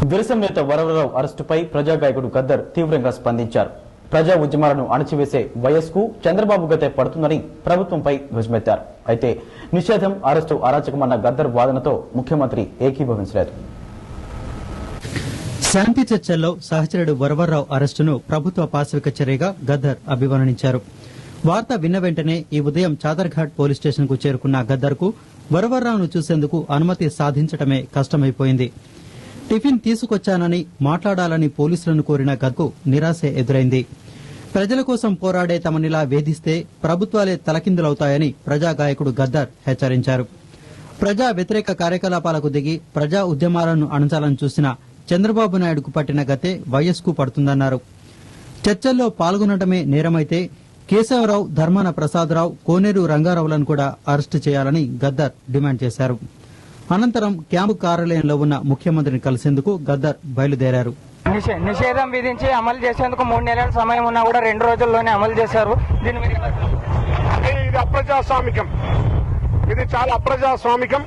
విరసం నేత వరవరరావు అరెస్టుపై ప్రజాగాయకుడు గద్దర్ తీవ్రంగా స్పందించారు. ప్రజా ఉద్యమాలను అణచివేసే వయస్కు చంద్రబాబు గతే పడుతుందని ప్రభుత్వంపై ధ్వజమెత్తారు. అయితే నిషేధం, అరెస్టు అరాచకమన్న గద్దర్ వాదనతో ముఖ్యమంత్రి ఏకీభవించలేదు. శాంతి చర్చల్లో సహచరుడు వరవరరావు అరెస్టును ప్రభుత్వ పాశవిక చర్యగా గద్దర్ అభివర్ణించారు. వార్త విన్న వెంటనే ఈ ఉదయం చాదర్ఘాట్ పోలీస్ స్టేషన్ కు చేరుకున్న గద్దర్ కు వరవరరావును చూసేందుకు అనుమతి సాధించడమే కష్టమైపోయింది. టిఫిన్ తీసుకొచ్చానని మాట్లాడాలని పోలీసులను కోరిన గద్దర్కు నిరాశ ఎదురైంది. ప్రజల కోసం పోరాడే తమనిలా వేధిస్తే ప్రభుత్వాలే తలకిందులవుతాయని ప్రజాగాయకుడు గద్దర్ హెచ్చరించారు. ప్రజా వ్యతిరేక కార్యకలాపాలకు దిగి ప్రజా ఉద్యమాలను అణచాలని చూసిన చంద్రబాబు నాయుడుకు పట్టిన గతే వైఎస్కు పడుతుందన్నారు. చర్చల్లో పాల్గొనడమే నేరమైతే కేశవరావు, ధర్మాన ప్రసాదరావు, కోనేరు రంగారావులను కూడా అరెస్టు చేయాలని గద్దర్ డిమాండ్ చేశారు. అనంతరం క్యాంపు కార్యాలయంలో ఉన్న ముఖ్యమంత్రిని కలిసేందుకు గద్దర్ బయలుదేరారు. నిషేధం విధించి అమలు చేసేందుకు 3 నెలల సమయం ఉన్నా కూడా 2 రోజుల్లోనే అమలు చేశారు. దీని మీద ఇది అప్రజాస్వామికం, ఇది చాలా అప్రజాస్వామికం.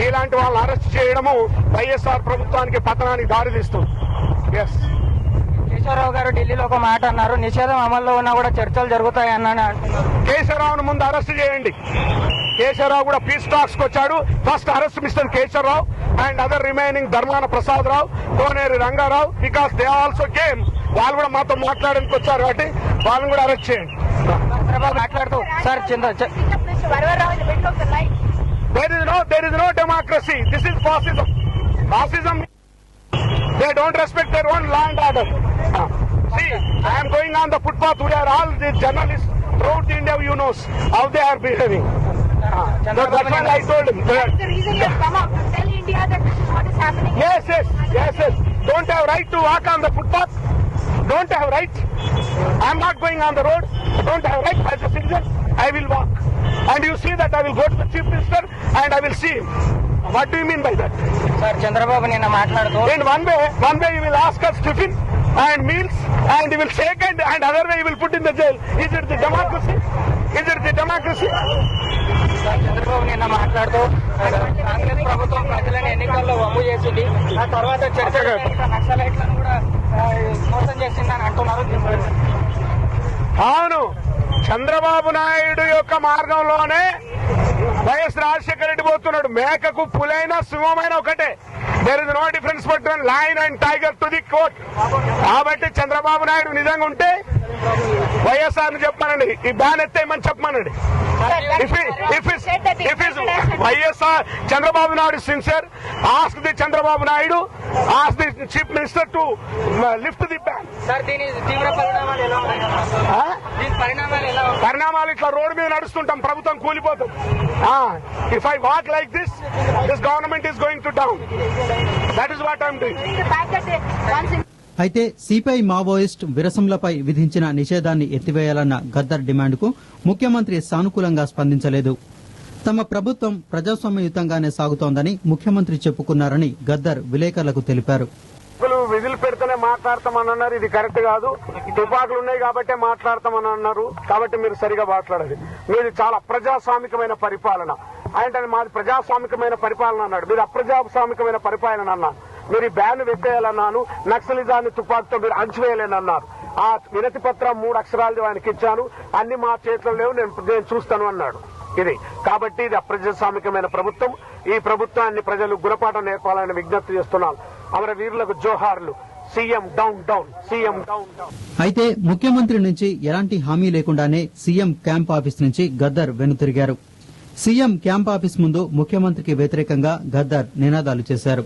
ఇలాంటి వాళ్ళని అరెస్ట్ చేయడము వైఎస్ఆర్ ప్రభుత్వానికి పతనానికి దారితీస్తుంది. కేశవరావు గారు ఢిల్లీలో ఒక మాట అన్నారు, నిషేధం అమల్లో ఉన్నా కూడా చర్చలు జరుగుతాయని అంటున్నారు. కేశవరావును ముందు అరెస్ట్ చేయండి. కేశవరావు కూడా పీస్ టాక్స్ కు వచ్చాడు. First arrest mister Keshava Rao and other remaining Dharmana Prasada Rao, Koneru Ranga Rao, because they also came. వాళ్ళు కూడా మాతో మాట్లాడడానికి వచ్చారు కాబట్టి వాళ్ళని కూడా అరెస్ట్ చేయండి. మాట్లాడుతూ sir there is no democracy. This is fascism. Fascism. They don't respect their own law and order. See, I am going on the footpath. We are all the journalists throughout India. You know how they are behaving. That's why I told him. That's the reason you have come out to tell India that this is what is happening. Yes. Don't have right to walk on the footpath. Don't have right. I am not going on the road. Don't have right as a citizen. I will walk. And you see that I will go to the Chief Minister and I will see him. What do you mean by that? Sir, Chandrababu niya maatladtu. In one way you will ask us tiffin and meals and you will shake and other way you will put in the jail. Is it the democracy? Is it the democracy? Chandrababu నిన్న మాట్లాడుతూ కాంగ్రెస్ ప్రభుత్వం ప్రజలను ఎన్నికల్లో వమ్ము చేసింది, ఆ తర్వాత చర్చ నక్సలైట్లను కూడా మోసం చేసిందని అంటున్నారు. అవును, చంద్రబాబు నాయుడు యొక్క మార్గంలోనే వైఎస్ రాజశేఖర రెడ్డి పోతున్నాడు. మేకకు పులైన సింహమైన ఒకటే. There is no difference between lion and tiger to the court. కాబట్టి చంద్రబాబు నాయుడు నిజంగా ఉంటే వైఎస్ఆర్ ని చెప్పమనండి, ఈ బ్యాన్ ఎత్తేయమని చెప్పమనండి. YSR Chandrababu Naidu sincere, ask the Chandrababu Naidu, ask the chief minister to lift the ban. పరిణామాలు ఇట్లా రోడ్డు మీద నడుస్తుంటాం, ప్రభుత్వం కూలిపోతాం. If I walk like this government is going to down. That is what I am doing. అయితే సిపిఐ మావోయిస్ట్ విరసంలపై విధించిన నిషేధాన్ని ఎత్తివేయాలన్న గద్దర్ డిమాండ్కు ముఖ్యమంత్రి సానుకూలంగా స్పందించలేదు. తమ ప్రభుత్వం ప్రజాస్వామ్యయుతంగానే సాగుతోందని ముఖ్యమంత్రి చెప్పుకున్నారని గద్దర్ విలేకరులకు తెలిపారు. విధులు పెడితేనే మాట్లాడతామని అన్నారు. ఇది కరెక్ట్ కాదు. తుపాకులు ఉన్నాయి కాబట్టి మాట్లాడతామని అన్నారు. కాబట్టి మీరు సరిగా మాట్లాడాలి. మీది చాలా అప్రజాస్వామికమైన పరిపాలన. అంటే మాది ప్రజాస్వామికమైన పరిపాలన అన్నాడు, మీరు అప్రజాస్వామికమైన పరిపాలన అన్నారు. మీరు ఈ బ్యాన్ వెత్తేయాలన్నాను, నక్సలిజాన్ని తుపాకుతో మీరు అణచివేయాలన్నారు. ఆ వినతి పత్రం 3 అక్షరాలు ఆయనకి ఇచ్చాను. అన్ని మా చేతిలో లేవు, నేను చూస్తాను అన్నాడు. ఇది కాబట్టి ఇది అప్రజాస్వామికమైన ప్రభుత్వం. ఈ ప్రభుత్వాన్ని ప్రజలు గుణపాఠం నేర్పాలని విజ్ఞప్తి చేస్తున్నాను. అమరవీరులకు జోహార్లు. CM down down, CM down down. అయితే ముఖ్యమంత్రి నుంచి ఎలాంటి హామీ లేకుండానే సీఎం క్యాంప్ ఆఫీస్ నుంచి గద్దర్ వెనుతిరిగారు. సీఎం క్యాంప్ ఆఫీస్ ముందు ముఖ్యమంత్రికి వ్యతిరేకంగా గద్దర్ నినాదాలు చేశారు.